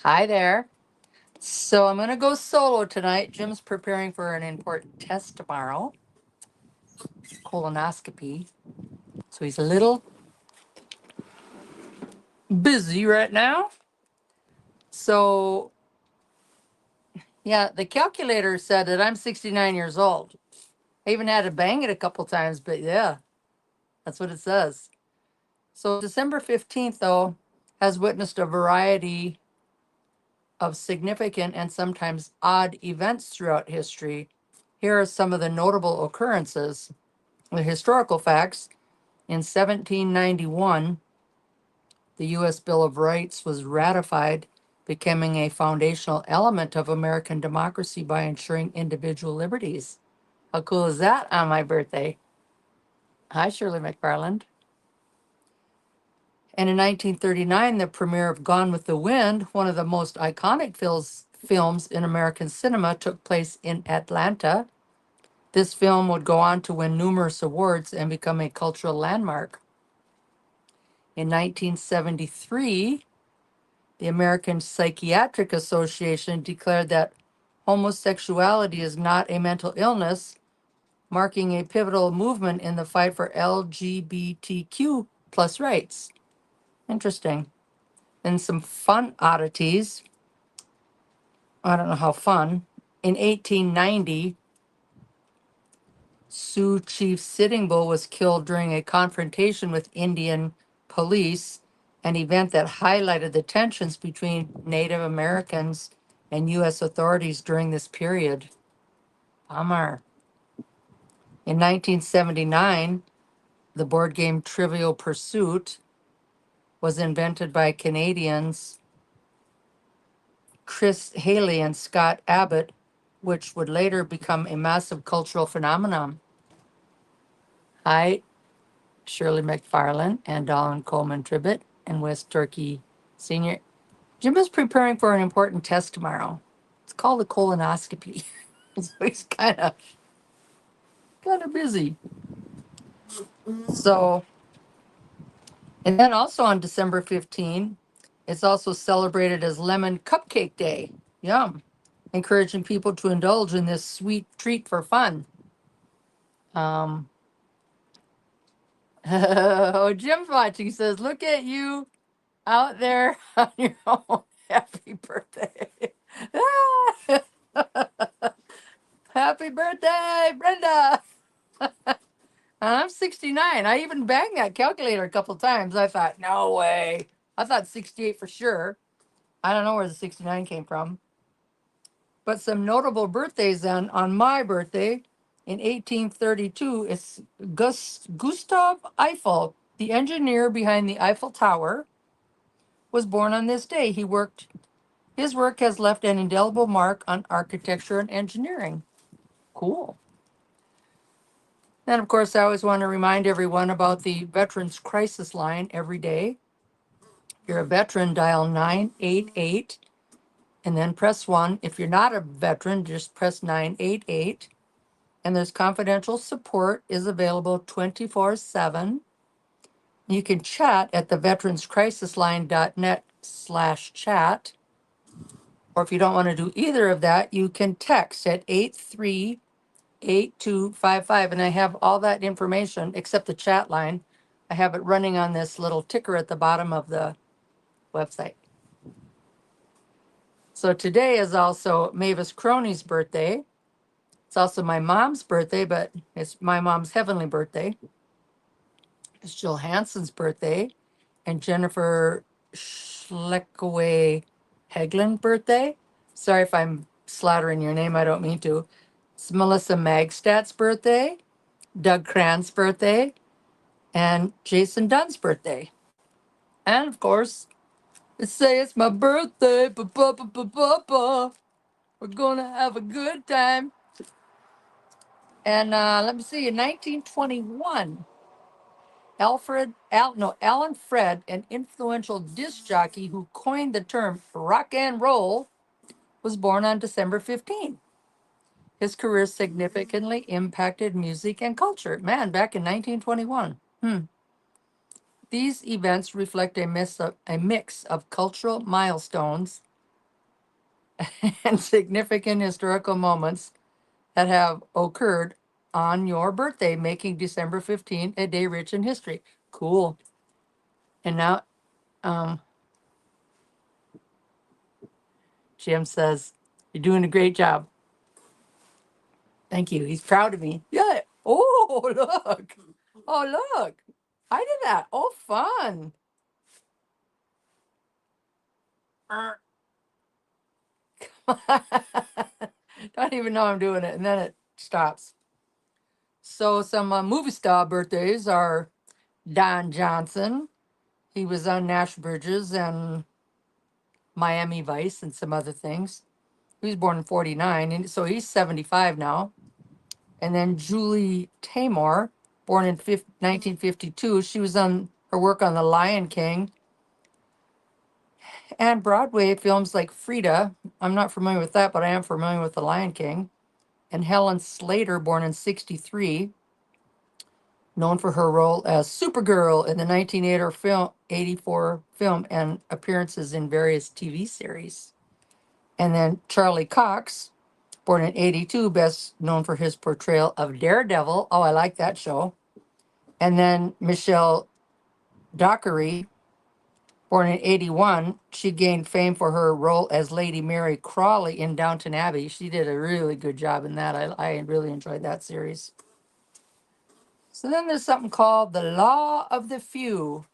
Hi there. So I'm going to go solo tonight. Jim's preparing for an important test tomorrow, colonoscopy. So he's a little busy right now. So, yeah, the calculator said that I'm 69 years old. I even had to bang it a couple times, but yeah, that's what it says. So December 15th, though, has witnessed a variety of significant and sometimes odd events throughout history. Here are some of the notable occurrences. The historical facts. In 1791, the U.S. Bill of Rights was ratified, becoming a foundational element of American democracy by ensuring individual liberties. How cool is that on my birthday? Hi, Shirley McFarland. And in 1939, the premiere of Gone with the Wind, one of the most iconic films in American cinema, took place in Atlanta. This film would go on to win numerous awards and become a cultural landmark. In 1973, the American Psychiatric Association declared that homosexuality is not a mental illness, marking a pivotal movement in the fight for LGBTQ plus rights. Interesting. And some fun oddities. I don't know how fun. In 1890, Sioux Chief Sitting Bull was killed during a confrontation with Indian police, an event that highlighted the tensions between Native Americans and U.S. authorities during this period. Bummer. In 1979, the board game Trivial Pursuit was invented by Canadians Chris Haley and Scott Abbott, which would later become a massive cultural phenomenon. Hi, Shirley McFarland and Dawn Coleman Tribbett and West Turkey Senior. Jim is preparing for an important test tomorrow. It's called a colonoscopy. So he's kind of busy. So, and then also on December 15, it's also celebrated as Lemon Cupcake Day. Yum. Encouraging people to indulge in this sweet treat for fun. Oh, Jim's watching, says, look at you out there on your own. Happy birthday. Happy birthday, Brenda. I'm 69. I even banged that calculator a couple times. I thought, no way. I thought 68 for sure. I don't know where the 69 came from. But some notable birthdays then. On my birthday in 1832, it's Gustav Eiffel, the engineer behind the Eiffel Tower, was born on this day. His work has left an indelible mark on architecture and engineering. Cool. And of course, I always want to remind everyone about the Veterans Crisis Line every day. If you're a veteran, dial 988 and then press 1. If you're not a veteran, just press 988. And there's confidential support is available 24/7. You can chat at the veteranscrisisline.net/chat. Or if you don't want to do either of that, you can text at 838255. And I have all that information except the chat line. I have it running on this little ticker at the bottom of the website. So today is also Mavis Crony's birthday. It's also my mom's birthday, but it's my mom's heavenly birthday. It's Jill Hansen's birthday and Jennifer Schleckaway Heglin's birthday. Sorry if I'm slaughtering your name, I don't mean to. It's Melissa Magstad's birthday, Doug Cran's birthday, and Jason Dunn's birthday. And of course, let's say it's my birthday. We're gonna have a good time. And let me see, in 1921, Alan Fred, an influential disc jockey who coined the term rock and roll, was born on December 15th. His career significantly impacted music and culture. Man, back in 1921. These events reflect a mix of cultural milestones and significant historical moments that have occurred on your birthday, making December 15 a day rich in history. Cool. And now, um, Jim says, "You're doing a great job." Thank you. He's proud of me. Yeah. Oh, look. Oh, look. I did that. Oh, fun. Don't even know I'm doing it. And then it stops. So, some movie star birthdays are Don Johnson. He was on Nash Bridges and Miami Vice and some other things. He was born in 49, and so he's 75 now. And then Julie Taymor, born in 1952, she was on her work on The Lion King and Broadway films like Frida. I'm not familiar with that, but I am familiar with The Lion King. And Helen Slater, born in 63, known for her role as Supergirl in the 1984 film and appearances in various TV series. And then Charlie Cox, born in 82, best known for his portrayal of Daredevil. Oh, I like that show. And then Michelle Dockery, born in 81, she gained fame for her role as Lady Mary Crawley in Downton Abbey. She did a really good job in that. I really enjoyed that series. So then there's something called the Law of the Few.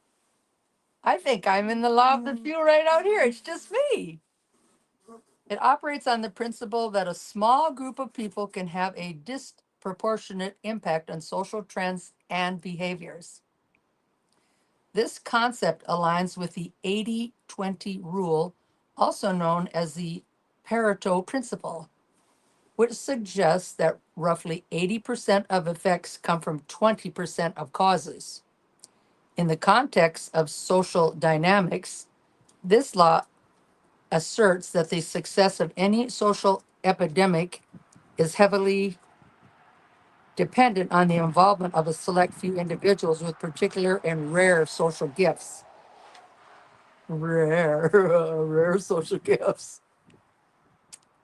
I think I'm in the Law of the Few right out here. It's just me. It operates on the principle that a small group of people can have a disproportionate impact on social trends and behaviors. This concept aligns with the 80-20 rule, also known as the Pareto principle, which suggests that roughly 80% of effects come from 20% of causes. In the context of social dynamics, this law asserts that the success of any social epidemic is heavily dependent on the involvement of a select few individuals with particular and rare social gifts. Rare, rare social gifts.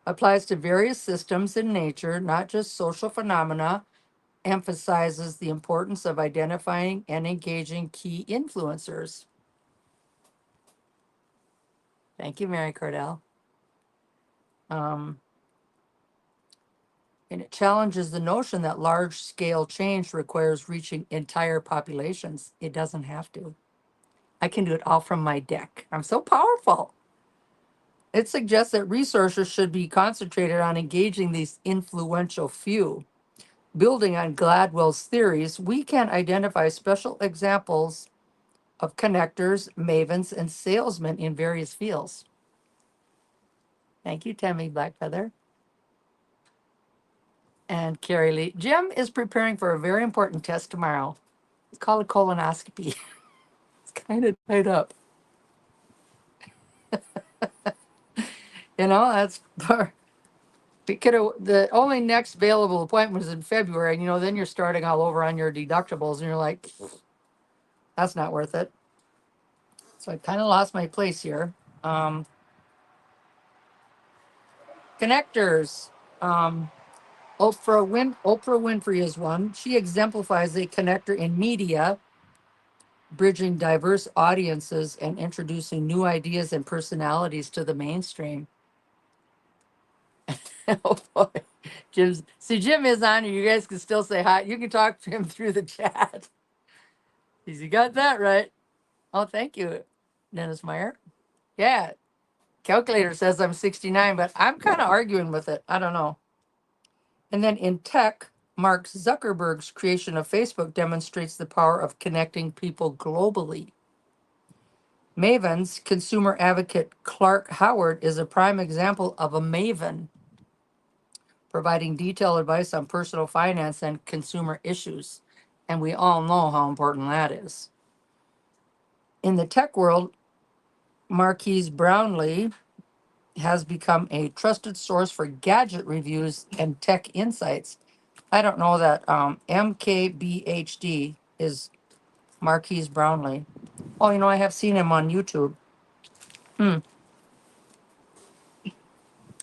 Applies to various systems in nature, not just social phenomena, emphasizes the importance of identifying and engaging key influencers. Thank you, Mary Cordell. And it challenges the notion that large-scale change requires reaching entire populations. It doesn't have to. I can do it all from my deck. I'm so powerful. It suggests that resources should be concentrated on engaging these influential few. Building on Gladwell's theories, we can identify special examples of connectors, mavens, and salesmen in various fields. Thank you, Tammy Blackfeather. And Carrie Lee. Jim is preparing for a very important test tomorrow. It's called a colonoscopy. It's kind of tied up. That's we could have, the only next available appointment is in February, and then you're starting all over on your deductibles, and you're like, that's not worth it. So I kind of lost my place here. Connectors. Oprah Winfrey is one. She exemplifies a connector in media, bridging diverse audiences and introducing new ideas and personalities to the mainstream. Oh boy. Jim is on here. You guys can still say hi. You can talk to him through the chat. You got that right. Oh, thank you, Dennis Meyer. Yeah. Calculator says I'm 69, but I'm kind of arguing with it. I don't know. And then in tech, Mark Zuckerberg's creation of Facebook demonstrates the power of connecting people globally. Mavens, consumer advocate Clark Howard is a prime example of a maven, providing detailed advice on personal finance and consumer issues. And we all know how important that is. In the tech world, Marquise Brownlee has become a trusted source for gadget reviews and tech insights. I don't know that MKBHD is Marquise Brownlee. Oh, I have seen him on YouTube.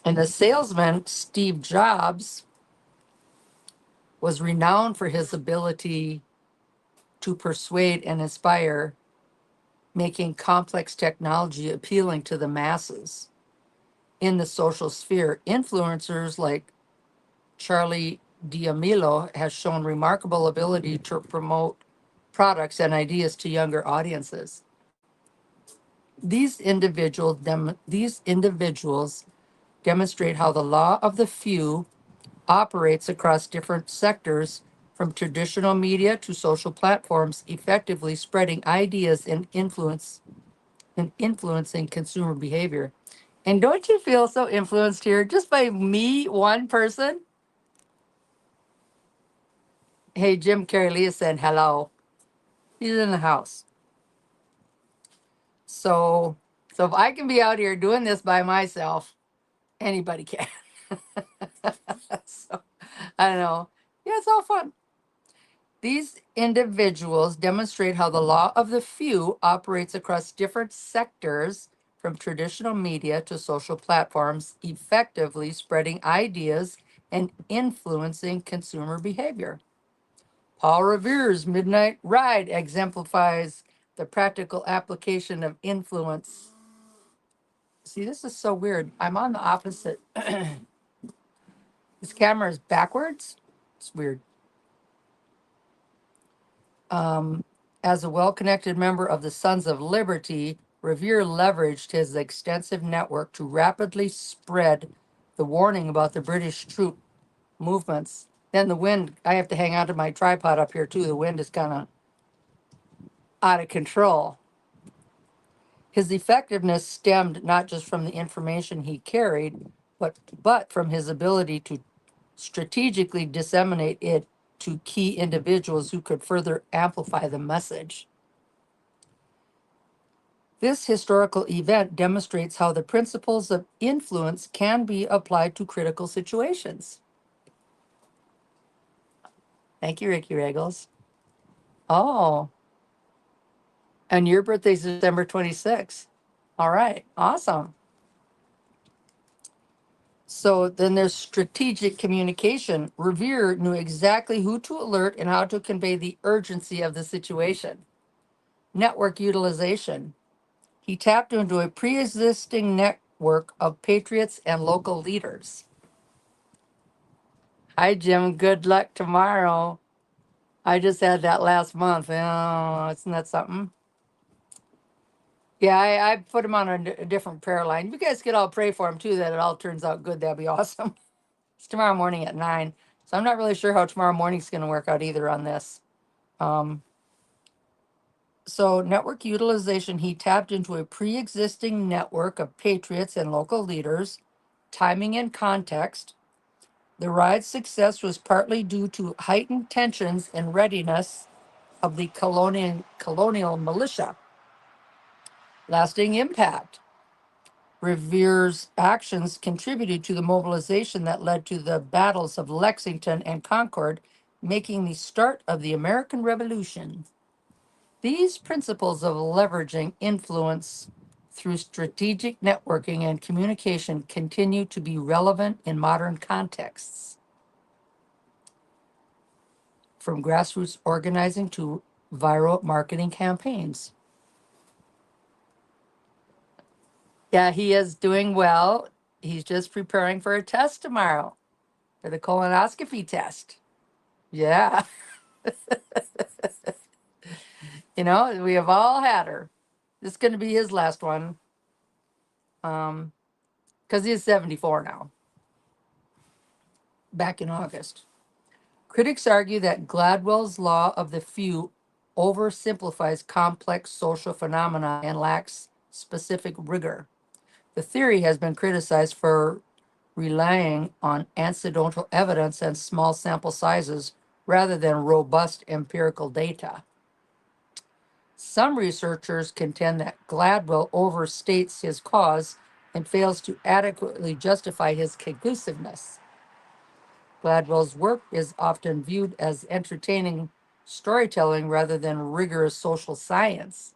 And the salesman, Steve Jobs, was renowned for his ability to persuade and inspire, making complex technology appealing to the masses. In the social sphere, influencers like Charlie D'Amelio has shown remarkable ability to promote products and ideas to younger audiences. These individuals demonstrate how the law of the few operates across different sectors, from traditional media to social platforms, effectively spreading ideas and influencing consumer behavior. And don't you feel so influenced here just by me, one person? Hey, Jim Carrey Lee said hello. He's in the house. So if I can be out here doing this by myself, anybody can. So I don't know. Yeah, it's all fun. These individuals demonstrate how the law of the few operates across different sectors, from traditional media to social platforms, effectively spreading ideas and influencing consumer behavior. Paul Revere's Midnight Ride exemplifies the practical application of influence. See, this is so weird. I'm on the opposite. This camera is backwards. It's weird. As a well-connected member of the Sons of Liberty, Revere leveraged his extensive network to rapidly spread the warning about the British troop movements. Then the wind, I have to hang on to my tripod up here too. The wind is kind of out of control. His effectiveness stemmed not just from the information he carried, but from his ability to strategically disseminate it to key individuals who could further amplify the message. This historical event demonstrates how the principles of influence can be applied to critical situations. Thank you, Ricky Regals. Oh, and your birthday's December 26th. All right, awesome. So then there's strategic communication. Revere knew exactly who to alert and how to convey the urgency of the situation. Network utilization. He tapped into a pre-existing network of patriots and local leaders. Hi, Jim. Good luck tomorrow. I just had that last month. Oh, isn't that something? Yeah, I put him on a different prayer line. You guys could all pray for him too, that it all turns out good. That'd be awesome. It's tomorrow morning at 9. So I'm not really sure how tomorrow morning's going to work out either on this. So network utilization, he tapped into a pre-existing network of patriots and local leaders, timing and context. The ride's success was partly due to heightened tensions and readiness of the colonial militia. Lasting impact. Revere's actions contributed to the mobilization that led to the battles of Lexington and Concord, making the start of the American Revolution. These principles of leveraging influence through strategic networking and communication continue to be relevant in modern contexts, from grassroots organizing to viral marketing campaigns. Yeah, he is doing well. He's just preparing for a test tomorrow, for the colonoscopy test. Yeah. We have all had her. This is going to be his last one, because he's 74 now, back in August. Critics argue that Gladwell's law of the few oversimplifies complex social phenomena and lacks specific rigor. The theory has been criticized for relying on anecdotal evidence and small sample sizes rather than robust empirical data. Some researchers contend that Gladwell overstates his cause and fails to adequately justify his conclusiveness. Gladwell's work is often viewed as entertaining storytelling rather than rigorous social science.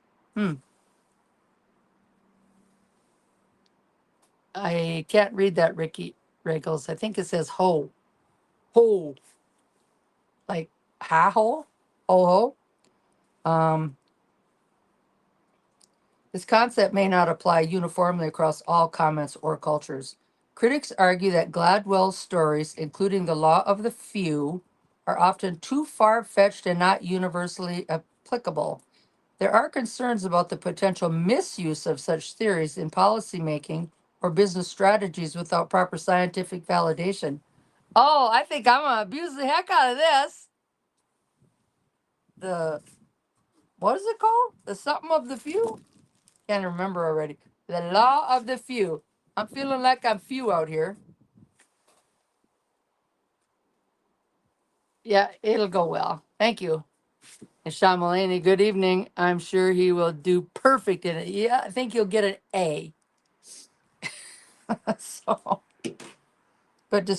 I can't read that, Ricky Regals. I think it says ho. Ho. Like ha ho? Ho ho. This concept may not apply uniformly across all comments or cultures. Critics argue that Gladwell's stories, including The Law of the Few, are often too far-fetched and not universally applicable. There are concerns about the potential misuse of such theories in policymaking or business strategies without proper scientific validation. Oh, I think I'm gonna abuse the heck out of this. The what is it called? The something of the few? Can't remember already. The law of the few. I'm feeling like I'm few out here. Yeah, it'll go well. Thank you. And Sean Mulaney, good evening. I'm sure he will do perfect in it. Yeah, I think he'll get an A. So, but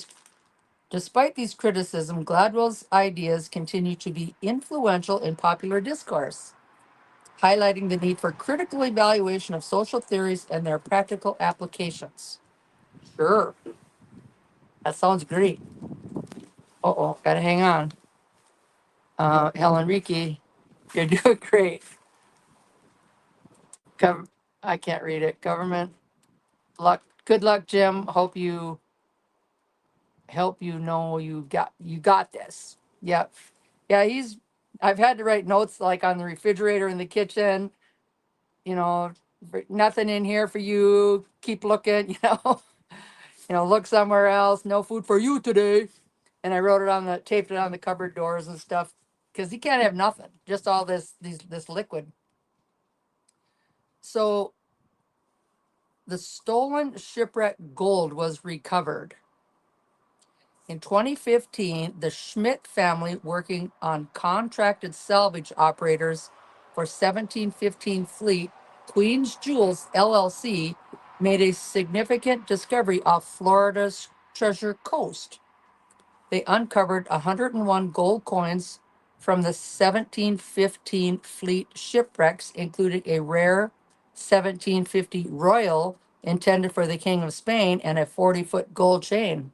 despite these criticisms, Gladwell's ideas continue to be influential in popular discourse, highlighting the need for critical evaluation of social theories and their practical applications. Sure, that sounds great. Uh-oh, gotta hang on. Helen Ricky, you're doing great. I can't read it. Government luck. Good luck, Jim. Hope you know you got this. Yep. Yeah, I've had to write notes like on the refrigerator in the kitchen, you know, nothing in here for you. Keep looking, look somewhere else. No food for you today. And I wrote it taped it on the cupboard doors and stuff, because he can't have nothing, just all this liquid. So the stolen shipwreck gold was recovered. In 2015, the Schmidt family, working on contracted salvage operators for 1715 Fleet, Queen's Jewels LLC, made a significant discovery off Florida's Treasure Coast. They uncovered 101 gold coins from the 1715 Fleet shipwrecks, including a rare 1750 Royal intended for the King of Spain and a 40-foot gold chain.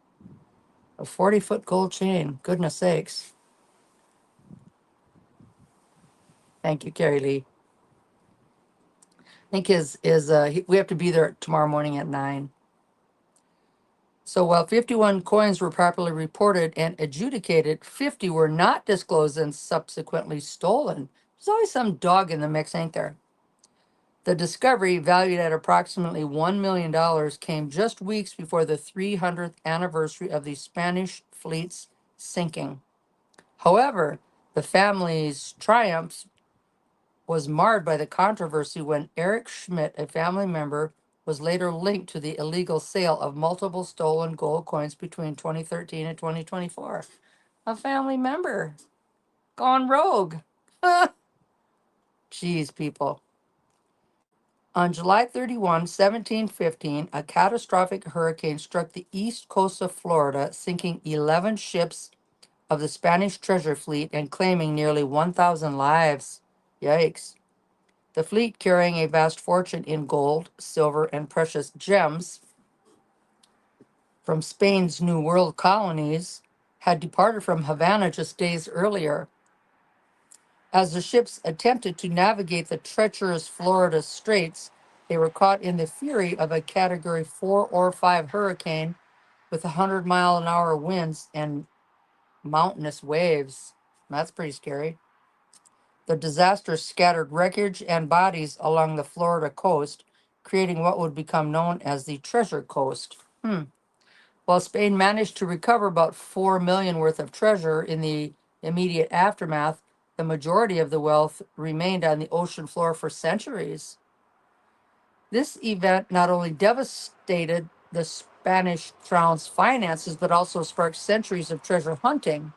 A 40-foot gold chain. Goodness sakes. Thank you, Carrie Lee. I think we have to be there tomorrow morning at 9. So while 51 coins were properly reported and adjudicated, 50 were not disclosed and subsequently stolen. There's always some dog in the mix, ain't there? The discovery, valued at approximately $1 million, came just weeks before the 300th anniversary of the Spanish fleet's sinking. However, the family's triumphs was marred by the controversy when Eric Schmidt, a family member, was later linked to the illegal sale of multiple stolen gold coins between 2013 and 2024. A family member gone rogue. Jeez, people. On July 31, 1715, a catastrophic hurricane struck the east coast of Florida, sinking 11 ships of the Spanish treasure fleet and claiming nearly 1,000 lives. Yikes. The fleet, carrying a vast fortune in gold, silver, and precious gems from Spain's New World colonies, had departed from Havana just days earlier. As the ships attempted to navigate the treacherous Florida Straits, they were caught in the fury of a Category 4 or 5 hurricane with 100-mile-an-hour winds and mountainous waves. That's pretty scary. The disaster scattered wreckage and bodies along the Florida coast, creating what would become known as the Treasure Coast. While Spain managed to recover about $4 million worth of treasure in the immediate aftermath, the majority of the wealth remained on the ocean floor for centuries. This event not only devastated the Spanish crown's finances, but also sparked centuries of treasure hunting,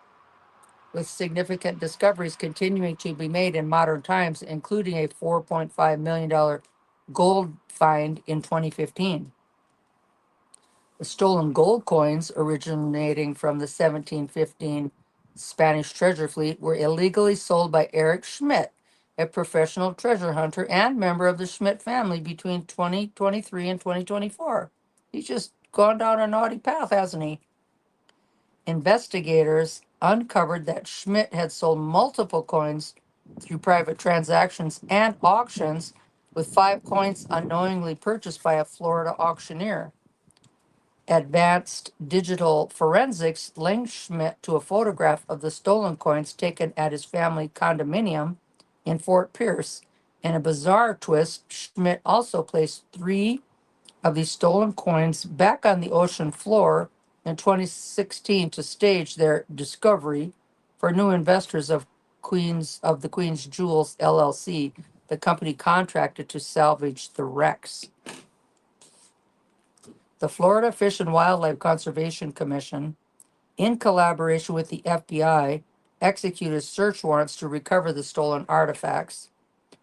with significant discoveries continuing to be made in modern times, including a $4.5 million gold find in 2015. The stolen gold coins, originating from the 1715 Spanish treasure fleet, were illegally sold by Eric Schmidt, a professional treasure hunter and member of the Schmidt family, between 2023 and 2024. He's just gone down a naughty path, hasn't he? Investigators uncovered that Schmidt had sold multiple coins through private transactions and auctions, with 5 coins unknowingly purchased by a Florida auctioneer. Advanced digital forensics linked Schmidt to a photograph of the stolen coins taken at his family condominium in Fort Pierce. In a bizarre twist, Schmidt also placed 3 of these stolen coins back on the ocean floor in 2016 to stage their discovery for new investors of the Queen's Jewels LLC, the company contracted to salvage the wrecks. The Florida Fish and Wildlife Conservation Commission, in collaboration with the FBI, executed search warrants to recover the stolen artifacts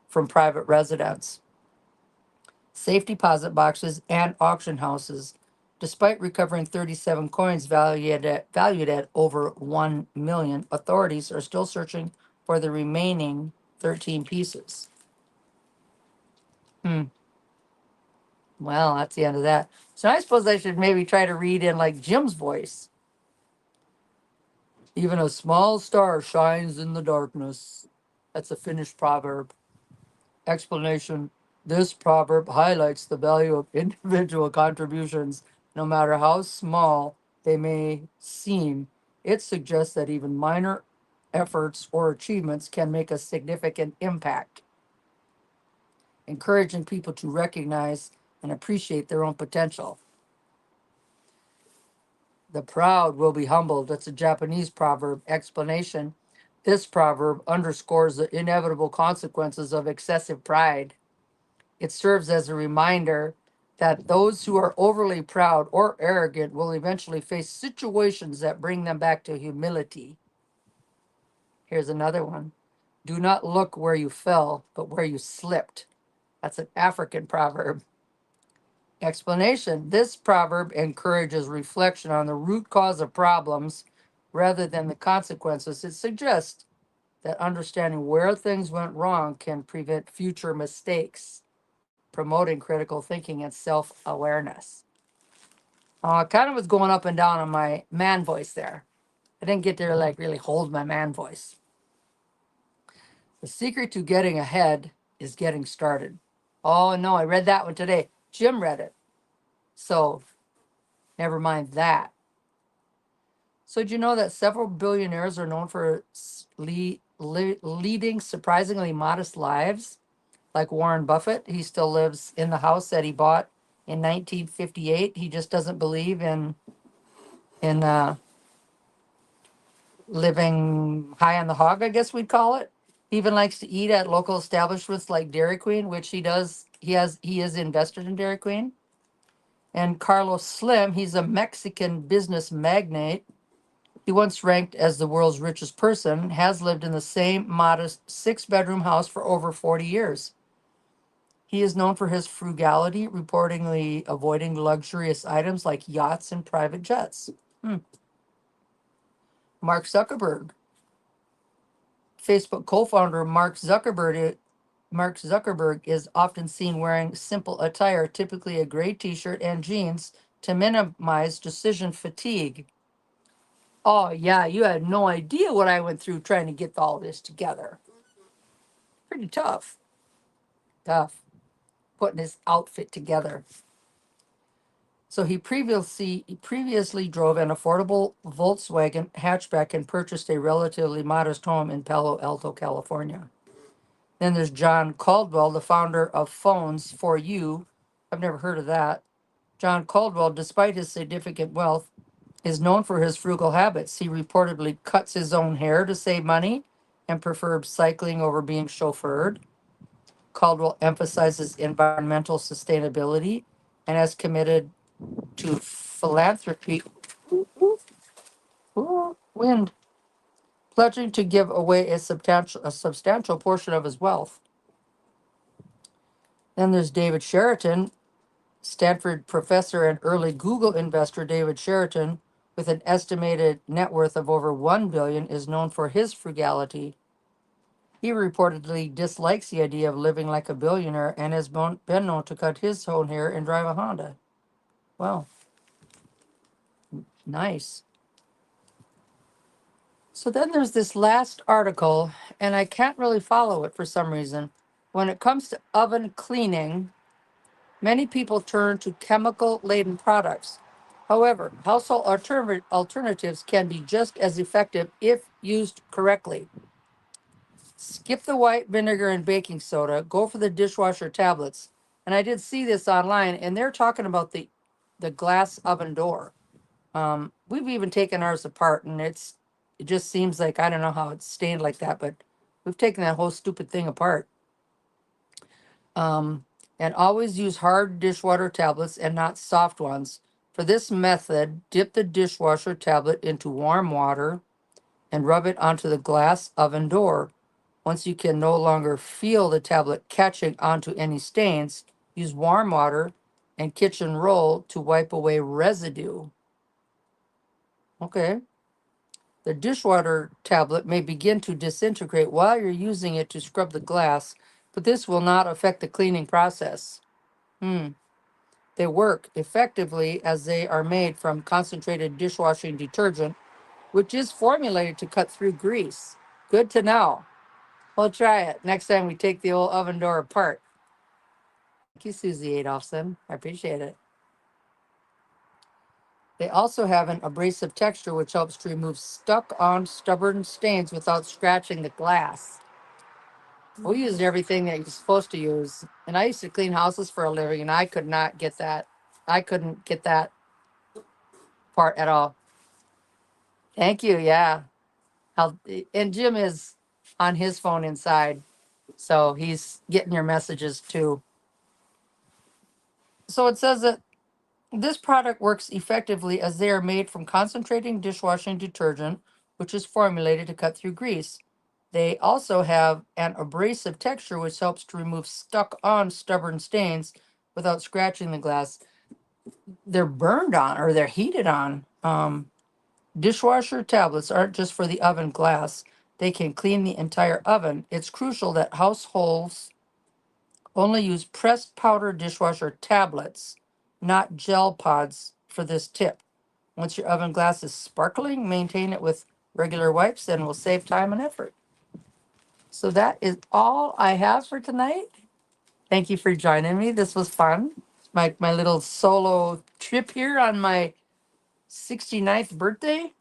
from private residents, safe deposit boxes, and auction houses. Despite recovering 37 coins valued at over 1 million, authorities are still searching for the remaining 13 pieces. Well, that's the end of that. So I suppose I should maybe try to read in like Jim's voice. Even a small star shines in the darkness. That's a Finnish proverb. Explanation: this proverb highlights the value of individual contributions, no matter how small they may seem. It suggests that even minor efforts or achievements can make a significant impact, encouraging people to recognize and appreciate their own potential. The proud will be humbled. That's a Japanese proverb. Explanation: this proverb underscores the inevitable consequences of excessive pride. It serves as a reminder that those who are overly proud or arrogant will eventually face situations that bring them back to humility. Here's another one. Do not look where you fell, but where you slipped. That's an African proverb. Explanation: this proverb encourages reflection on the root cause of problems rather than the consequences. It suggests that understanding where things went wrong can prevent future mistakes, promoting critical thinking and self-awareness. I kind of was going up and down on my man voice there. I didn't get to like really hold my man voice. The secret to getting ahead is getting started. Oh no, I read that one today. Jim read it. So never mind that. So did you know that several billionaires are known for leading surprisingly modest lives? Like Warren Buffett, he still lives in the house that he bought in 1958. He just doesn't believe in living high on the hog, I guess we'd call it. He even likes to eat at local establishments like Dairy Queen, which he does. He is invested in Dairy Queen. And Carlos Slim, he's a Mexican business magnate. He once ranked as the world's richest person, has lived in the same modest 6-bedroom house for over 40 years. He is known for his frugality, reportedly avoiding luxurious items like yachts and private jets. Mark Zuckerberg, Facebook co-founder Mark Zuckerberg is often seen wearing simple attire, typically a gray t-shirt and jeans, to minimize decision fatigue. Oh yeah, you had no idea what I went through trying to get all this together. Pretty tough. Putting his outfit together. So he previously drove an affordable Volkswagen hatchback and purchased a relatively modest home in Palo Alto, California. Then there's John Caldwell, the founder of Phones for You. I've never heard of that. John Caldwell, despite his significant wealth, is known for his frugal habits. He reportedly cuts his own hair to save money and prefers cycling over being chauffeured. Caldwell emphasizes environmental sustainability and has committed to philanthropy. Wind. Pledging to give away a substantial portion of his wealth. Then there's David Sheraton, Stanford professor and early Google investor. David Sheraton, with an estimated net worth of over $1 billion, is known for his frugality. He reportedly dislikes the idea of living like a billionaire and has been known to cut his own hair and drive a Honda. Wow, nice. So then there's this last article, and I can't really follow it for some reason. When it comes to oven cleaning, many people turn to chemical-laden products. However, household alternatives can be just as effective if used correctly. Skip the white vinegar and baking soda, go for the dishwasher tablets. And I did see this online, and they're talking about the glass oven door. We've even taken ours apart, and it just seems like, I don't know how it's stained like that, but we've taken that whole stupid thing apart. Um, and always use hard dishwater tablets and not soft ones. For this method, dip the dishwasher tablet into warm water and rub it onto the glass oven door. Once you can no longer feel the tablet catching onto any stains, use warm water and kitchen roll to wipe away residue. Okay. The dishwater tablet may begin to disintegrate while you're using it to scrub the glass, but this will not affect the cleaning process. They work effectively as they are made from concentrated dishwashing detergent, which is formulated to cut through grease. Good to know. We'll try it next time we take the old oven door apart. Thank you, Susie Adolphson. I appreciate it. They also have an abrasive texture which helps to remove stuck-on stubborn stains without scratching the glass. We used everything that you're supposed to use. And I used to clean houses for a living, and I could not get that. I couldn't get that part at all. Thank you. Yeah. And Jim is on his phone inside, so he's getting your messages too. So it says that this product works effectively as they are made from concentrating dishwashing detergent, which is formulated to cut through grease. They also have an abrasive texture, which helps to remove stuck-on stubborn stains without scratching the glass. They're burned on or they're heated on. Dishwasher tablets aren't just for the oven glass. They can clean the entire oven. It's crucial that households only use pressed powder dishwasher tablets, not gel pods for this tip. Once your oven glass is sparkling, maintain it with regular wipes and will save time and effort. So that is all I have for tonight. Thank you for joining me. This was fun. My little solo trip here on my 69th birthday.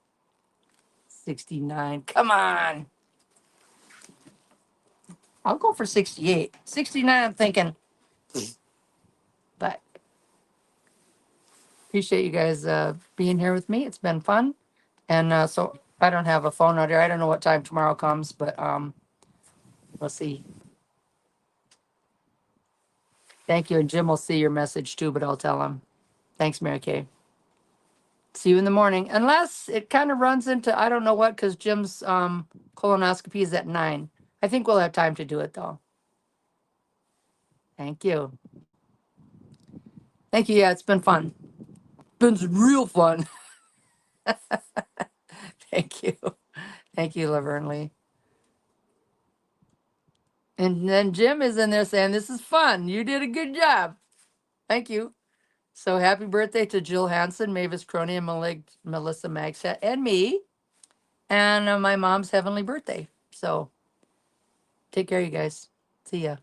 69. Come on. I'll go for 68. 69, I'm thinking. But appreciate you guys being here with me. It's been fun. And so I don't have a phone out here. I don't know what time tomorrow comes, but we'll see. Thank you. And Jim will see your message too, but I'll tell him. Thanks, Mary Kay. See you in the morning. Unless it kind of runs into, I don't know what, because Jim's colonoscopy is at 9. I think we'll have time to do it though. Thank you. Thank you. Yeah, it's been fun. Been real fun. Thank you. Thank you, Laverne Lee. And then Jim is in there saying, this is fun. You did a good job. Thank you. So happy birthday to Jill Hansen, Mavis Croney, and Melissa Magset, and me. And my mom's heavenly birthday. So take care, you guys. See ya.